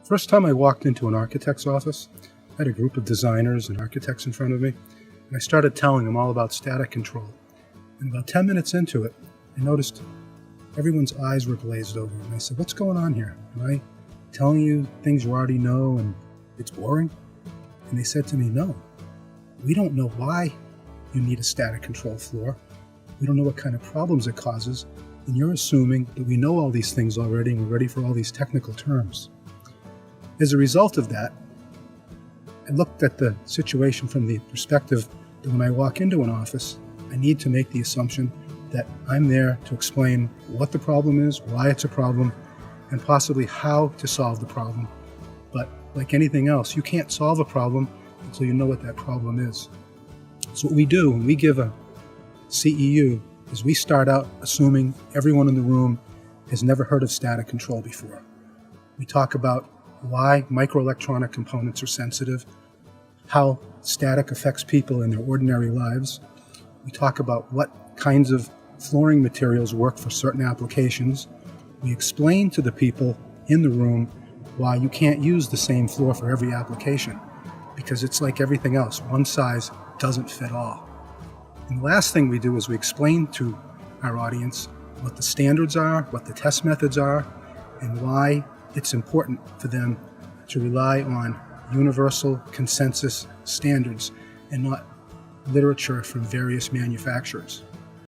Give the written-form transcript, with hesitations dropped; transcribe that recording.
First time I walked into an architect's office, I had a group of designers and architects in front of me, and I started telling them all about static control. And about 10 minutes into it, I noticed everyone's eyes were glazed over. And I said, "What's going on here? Am I telling you things you already know and it's boring?" And they said to me, "No, we don't know why you need a static control floor. We don't know what kind of problems it causes, and you're assuming that we know all these things already and we're ready for all these technical terms." As a result of that, I looked at the situation from the perspective that when I walk into an office, I need to make the assumption that I'm there to explain what the problem is, why it's a problem, and possibly how to solve the problem. But like anything else, you can't solve a problem until you know what that problem is. So what we do when we give a CEU is we start out assuming everyone in the room has never heard of static control before. We talk about why microelectronic components are sensitive, how static affects people in their ordinary lives. We talk about what kinds of flooring materials work for certain applications. We explain to the people in the room why you can't use the same floor for every application, because it's like everything else. One size doesn't fit all. And the last thing we do is we explain to our audience what the standards are, what the test methods are, and why it's important for them to rely on universal consensus standards and not literature from various manufacturers.